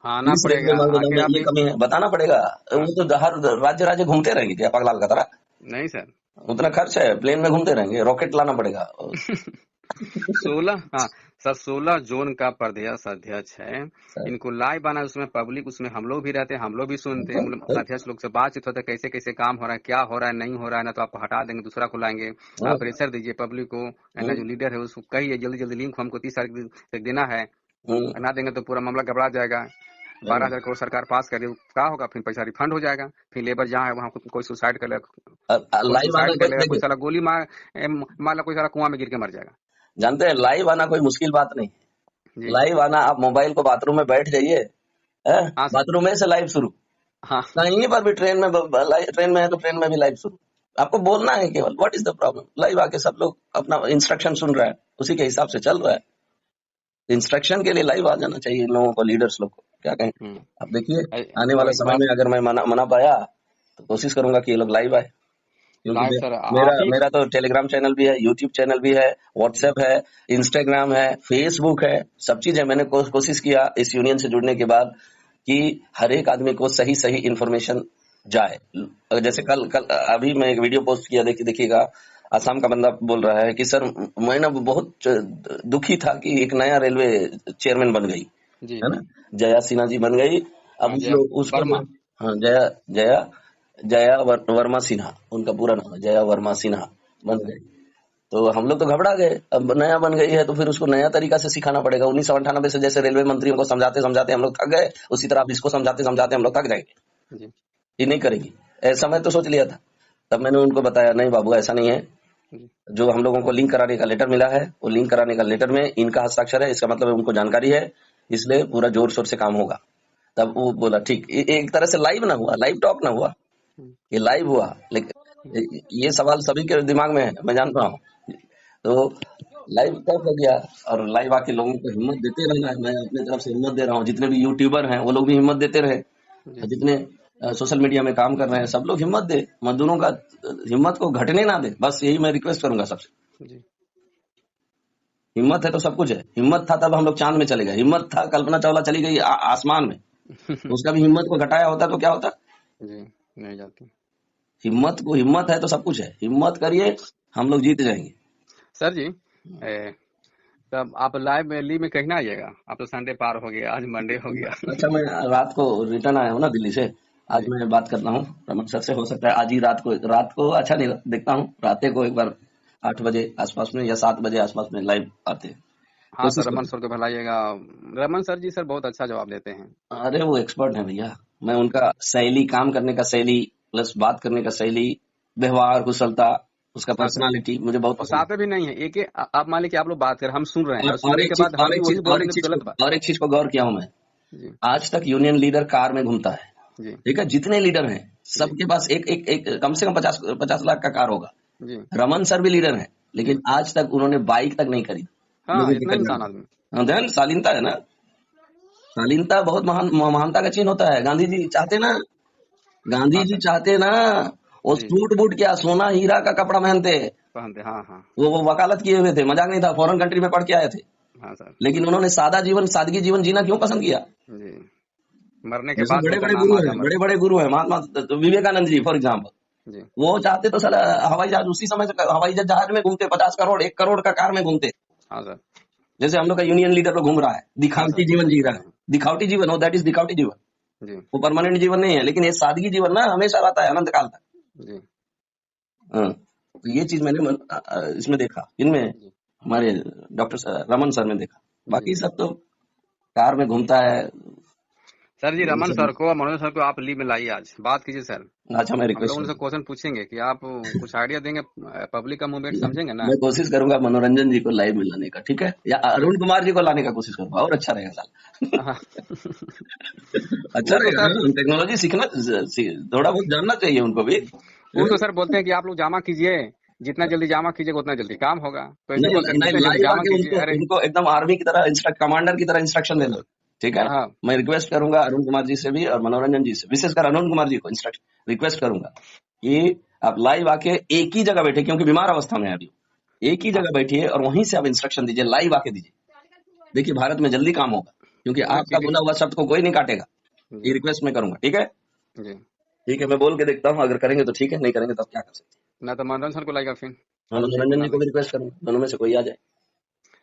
हाँ, आना इस रेलवे पड़ेगा मार्ग गोदाम आके में आप ये एक। कमी है, बताना पड़ेगा। हाँ वो तो हर राज्य राज्य घूमते रहेंगे क्या पगलाल का तरह? नहीं सर। उतना खर्च है, प्लेन में घूमते रहेंगे, रॉकेट लाना पड़ेगा। 16, हाँ सर, 16 जोन का प्रदेश अध्यक्ष है। सर, इनको लाइव आना, उसमें पब्लिक, उसमें हम लोग भी रहते हैं, हम लोग भी सुनते हैं, मतलब सर, अध्यक्ष लोग से बातचीत होता है, कैसे कैसे काम हो रहा है, क्या हो रहा है, नहीं हो रहा है, ना तो आप हटा देंगे, दूसरा खुलाएंगे। हाँ, आप प्रेशर दीजिए पब्लिक को, ना जो हम्म, लीडर है उसको कहिए जल्दी जल्दी लिंक हमको 30 तारीख तक देना है। हम्म, ना देंगे तो पूरा मामला गड़बड़ा जाएगा। 12,000 करोड़ सरकार पास कर दी, क्या होगा, फिर पैसा रिफंड हो जाएगा, फिर लेबर जहाँ है वहाँ कोई सुसाइड कर लेगा, कोई लाइव आना सुसाइड कर लेगा, कोई देखिए, साला गोली मार ला, कोई साला कुआं में गिर के मर जाएगा। जानते हैं लाइव आना कोई मुश्किल बात नहीं। जी लाइव आना, आप मोबाइल को बाथरूम में बैठ जाइए, हैं? हाँ सर। बाथरूम में से लाइव शुरू, हाँ कहीं पर भी ट्रेन में है तो ट्रेन में भी लाइव शुरू। आपको बोलना है केवल, what is the problem, live आके सब लोग अपना इंस्ट्रक्शन सुन रहा है, उसी के हिसाब से चल रहा है। इंस्ट्रक्शन के लिए लाइव आ जाना चाहिए इन लोगों को, लीडर्स लोग को, क्या कहें। अब देखिए आने और वाला एक समय बात में अगर मैं मना पाया तो कोशिश करूंगा कि ये लोग लाइव आए। क्योंकि लाइव सर मेरा आप ही। मेरा तो टेलीग्राम चैनल भी है, यूट्यूब चैनल भी है, व्हाट्सएप है, इंस्टाग्राम है, फेसबुक है, सब चीज है। मैंने कोशिश किया इस यूनियन से जुड़ने के बाद कि हर एक आदमी को सही सही इंफॉर्मेशन जाए। जैसे कल कल अभी मैं एक वीडियो पोस्ट किया, देखिएगा, आसाम का बंदा बोल रहा है कि सर मैं ना बहुत दुखी था कि एक नया रेलवे चेयरमैन बन गई, जी है जी ना, जया सिन्हा जी बन गई। अब हाँ जय उसको जो, वर्मा। हाँ, जया जया जया वर्मा सिन्हा उनका पूरा नाम है, जया वर्मा सिन्हा हाँ बन सर। गई। तो हम लोग तो घबरा गए, अब नया बन गई है तो फिर उसको नया तरीका से सिखाना पड़ेगा। 1998 से जैसे रेलवे मंत्रियों को समझाते समझाते हम लोग थक गए, उसी तरह अब इसको समझाते समझाते हम लोग थक जाएंगे, जी ये नहीं करेगी। ऐसा मैं तो सोच लिया था। तब मैंने उनको बताया, नहीं बाबू ऐसा नहीं है, जी जो हम लोगों को लिंक कराने का लेटर मिला है, वो लिंक कराने का लेटर में इनका हस्ताक्षर है, इसका मतलब उनको जानकारी है, इसलिए पूरा जोर शोर से काम होगा। तब वो बोला ठीक। एक तरह से लाइव ना हुआ, लाइव टॉक ना हुआ, ये लाइव हुआ, लेकिन ये सवाल सभी के दिमाग में है, मैं जानता हूँ। तो लाइव टॉक हो गया, और लाइव आके लोगों को हिम्मत देते रहना है। मैं अपने तरफ से हिम्मत दे रहा हूँ, जितने भी यूट्यूबर हैं वो लोग भी हिम्मत देते रहे, जी और जितने सोशल मीडिया में काम कर रहे हैं सब लोग हिम्मत दे, मजदूरों का हिम्मत को घटने ना दे, बस यही मैं रिक्वेस्ट करूंगा सबसे। जी हिम्मत है तो सब कुछ है। हिम्मत था तब हम लोग चांद में चले गए, हिम्मत था कल्पना चावला चली गई आसमान में, तो उसका भी हिम्मत को घटाया होता तो क्या होता। जी नहीं जाती। हिम्मत है तो सब कुछ है, हिम्मत करिए, हम लोग जीत जाएंगे। सर जी तब आप लाइव में ली में कहीं ना आइएगा, आप तो संडे पार हो गया, आज मंडे हो गया। अच्छा, मैं रात को रिटर्न आया हूँ ना दिल्ली से, आज जी मैं बात करता हूँ रमन सर से, हो सकता है आज ही रात को अच्छा नहीं, देखता हूँ रात को एक बार 8 बजे आसपास में या 7 बजे आसपास में लाइव आते हैं, हाँ सर, कोशिश रमन करूँ। सर को बुलाइएगा। रमन सर जी सर बहुत अच्छा जवाब देते हैं। अरे वो एक्सपर्ट है भैया, मैं उनका शैली, काम करने का शैली, प्लस बात करने का शैली, व्यवहार कुशलता, उसका फंसाते पर्सनालिटी मुझे बहुत पसंद फंसाते भी नहीं है, एक आप मान लीजिए आप लोग बात करें, हम सुन रहे है। हैं और सुनने के बाद हम भी वही बोल देंगे तो गलत बात। और एक चीज को गौर किया हूँ मैं, जी आज तक यूनियन लीडर कार में घूमता है, जी ठीक है, जितने लीडर हैं जी सबके पास एक कम से कम 50 लाख का कार होगा। जी रमन सर भी लीडर हैं, जी लेकिन आज तक उन्होंने बाइक तक नहीं खरीदी हाँ, लोगों के इतना कल्याण इंसान में। आदमी। हाँ, ध्यान, शालीनता है ना, शालीनता बहुत महानता का चिन्ह होता है। गांधी जी चाहते ना, गांधी हाँ जी सर। चाहते ना, वो जी जी सूट बूट क्या सोना हीरा का कपड़ा पहनते, पहनते, हाँ हाँ वो वकालत किए हुए थे, मजाक नहीं था, फॉरेन कंट्री में पढ़ के आए थे, हाँ सर। लेकिन उन्होंने सादगी जीवन जीना क्यों पसंद किया। जी मरने के जैसे बाद भी बड़े उनका बड़े नाम गुरु आज हैं, अमर बड़े है। बड़े गुरु हैं, महात्मा विवेकानंद जी फॉर एग्जाम्पल, जी वो चाहते तो साला हवाई जहाज उसी समय से हवाई जहाज में घूमते, 50 करोड़ 1 करोड़ का कार में घूमते। हाँ सर। जैसे हम लोग का यूनियन लीडर लोग घूम रहा है, हाँ दिखावटी सर जीवन जी रहा है, हाँ, दिखावटी जीवन हो, दैट इज दिखावटी जीवन, जी वो परमानेंट जीवन नहीं है, लेकिन ये सादगी जीवन ना हमेशा रहता है, अनंत काल तक। जी हाँ, तो ये चीज मैंने इसमें देखा, इनमें, जी हमारे डॉक्टर रमन सर ने देखा, बाकी सब तो कार में घूमता है। सर जी रमन सर को, मनोज सर को आप लीव में लाइए, आज बात कीजिए सर। अच्छा, मैं हम रिक्वेस्ट लोग उनसे क्वेश्चन पूछेंगे कि आप कुछ आइडिया देंगे, पब्लिक का मूवमेंट समझेंगे ना। मैं कोशिश करूंगा मनोरंजन जी को लाइव में लाने का, ठीक है, या अरुण कुमार जी को लाने का कोशिश करूंगा, और अच्छा रहेगा साल। हाँ। अच्छा वो तो रहेगा, सर टेक्नोलॉजी सीखना, थोड़ा बहुत जानना चाहिए उनको भी। वो तो सर बोलते हैं कि आप लोग जामा कीजिए, जितना जल्दी जामा कीजिएगा उतना जल्दी काम होगा, तो ऐसे नहीं बोलते हैं कि नहीं, जितना जल्दी लाइव जामा आके कीजिए। उनको अरे उनको एकदम आर्मी की तरह कमांडर की तरह इंस्ट्रक्शन दे दो, ठीक है। हाँ मैं रिक्वेस्ट करूंगा अरुण कुमार जी से भी और मनोरंजन जी से, विशेषकर अरुण कुमार जी को इंस्ट्रक्शन रिक्वेस्ट करूंगा कि आप लाइव आके एक ही जगह बैठे, क्योंकि बीमार अवस्था में है अभी, एक ही हाँ जगह बैठिए और वहीं से आप इंस्ट्रक्शन दीजिए, लाइव आके दीजिए। देखिए भारत में जल्दी काम होगा, क्योंकि नहीं आपका बोला हुआ शब्द को कोई नहीं काटेगा। ये जी रिक्वेस्ट मैं करूंगा, ठीक है। जी। ठीक है, मैं बोल के देखता हूँ, अगर करेंगे तो ठीक है, नहीं करेंगे तो क्या कर सकते ना तो मनोरंजन सर को लाएगा फिर, हैं। अरुण सर को मनोरंजन ना जी को लाए। भी रिक्वेस्ट करूंगा, दोनों में से कोई आ जाए।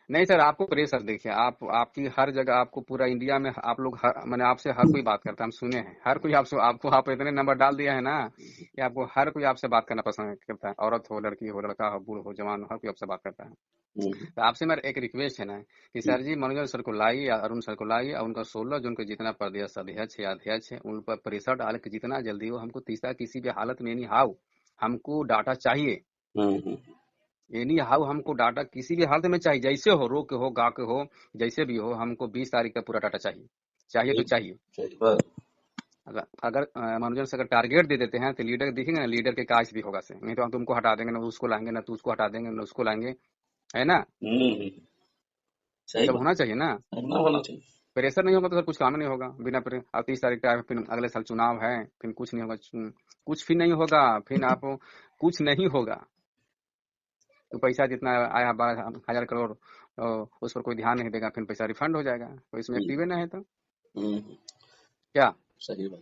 नहीं सर, आपको प्रेशर देखिए, आप आपकी हर जगह, आपको पूरा इंडिया में आप लोग मैंने आपसे हर कोई बात करता है, हम सुने हैं, हर कोई आपसे, आपको आप इतने नंबर डाल दिया है ना कि आपको हर कोई आपसे बात करना पसंद करता है, औरत हो, लड़की हो, लड़का हो, बूढ़ हो, जवान हो, हर कोई आपसे बात करता है। तो आपसे मेरा एक रिक्वेस्ट है ना कि सर जी मनोज सर को लाइए या अरुण सर को लाइए, और उनका 16 जून को जितना प्रदेश अध्यक्ष या अध्यक्ष है उन पर प्रेशर डाल के जितना जल्दी हो, हमको तीसरा किसी भी हालत में नहीं हाउ हमको डाटा चाहिए, एनी हाउ हमको डाटा किसी भी हालत में चाहिए, जैसे हो, रो के हो, गा के हो, जैसे भी हो, हमको 20 तारीख का पूरा डाटा चाहिए, चाहिए तो चाहिए। अगर अगर मनोरंजन से अगर टारगेट दे देते हैं तो लीडर दिखेंगे ना, लीडर के काज भी होगा से, नहीं तो हम तुमको हटा देंगे ना, उसको लाएंगे ना, तो उसको हटा देंगे ना, उसको लाएंगे, है ना। सही जब बात, होना चाहिए ना, करना होना चाहिए। प्रेशर नहीं होगा तो सर कुछ काम नहीं होगा, बिना अब 30 तारीख का फिर अगले साल चुनाव है, फिर कुछ नहीं होगा, कुछ भी नहीं होगा, फिर आप कुछ नहीं होगा, तो पैसा जितना आया 12,000 करोड़, उस पर कोई ध्यान नहीं देगा, फिर पैसा रिफंड हो जाएगा, तो इसमें एक्टिव ना है तो क्या। सही बात,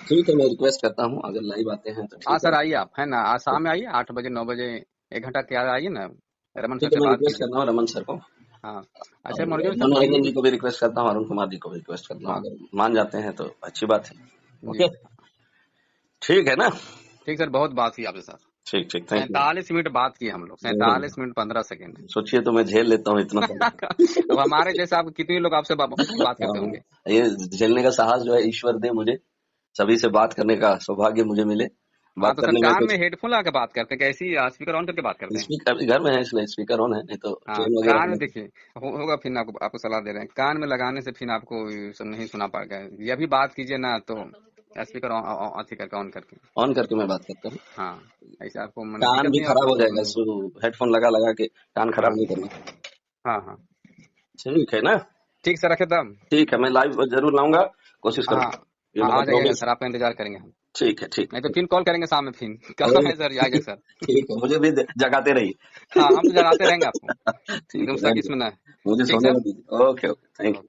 ठीक है, मैं रिक्वेस्ट करता हूँ, अगर लाइव आते हैं तो हाँ ठीक सर है। आइए आप, है ना, आज शाम में आइए 8 बजे 9 बजे, 1 घंटा क्या आइए ना, रमन सर ठीक है, से मैं बात रिक्वेस्ट कीजिए। करता हूँ रमन सर को, हाँ और अच्छा मनोरंजन सर मनोरंजन दिल्ली। जी को भी रिक्वेस्ट करता हूँ, अरुण कुमार जी को भी रिक्वेस्ट करता हूँ, हाँ अगर मान जाते हैं तो अच्छी बात है। जी ओके, ठीक है ना। ठीक सर, बहुत बात की आपके साथ, ठीक ठीक, थैंक यू। 47 मिनट बात की हम लोग, 47 मिनट 15 सेकेंड। सोचिए तो मैं झेल लेता हूँ इतना अब हमारे जैसे आप कितने लोग आपसे बात करते होंगे। ये झेलने का साहस जो है ईश्वर दे मुझे, सभी से बात करने का सौभाग्य मुझे मिले। हाँ बात तो सर करने में कान कुछ में हेडफोन लगा के बात करते हैं, कैसी स्पीकर ऑन करके बात करते हैं। स्पीकर अभी घर में है, इसलिए स्पीकर ऑन है, नहीं तो हाँ ट्रेन वगैरह कान में में। देखिए, होगा फिर आपको सलाह दे रहे हैं, कान में लगाने से फिर आपको सब नहीं सुना पाएगा, ये भी बात कीजिए ना तो स्पीकर अथी करके ऑन करके। ऑन करके मैं बात करता हूँ, हाँ ऐसे आपको मैंने कान दिक्कत भी नहीं खराब हो आपको जाएगा, नहीं। हेडफोन लगा लगा के कान हाँ खराब नहीं करना। हाँ हाँ ठीक है ना। ठीक सर, रखे तब। ठीक है, मैं लाइव जरूर लाऊंगा, कोशिश हाँ करूंगा, ये हाँ मेरा आ जाइएगा प्रॉमिस। सर, आपका इंतजार करेंगे हम, ठीक है, ठीक नहीं तो है, फिर कॉल करेंगे शाम में फिर। कहाँ ठीक है सर, आ जाए सर। ठीक है, मुझे भी जगाते रहिए। हाँ हम तो जगाते रहेंगे आपको, ठीक एकदम है, सर थैंक यू, किस्म ना है। मुझे ठीक सोने सर। में दीजिए। Okay okay, thank you.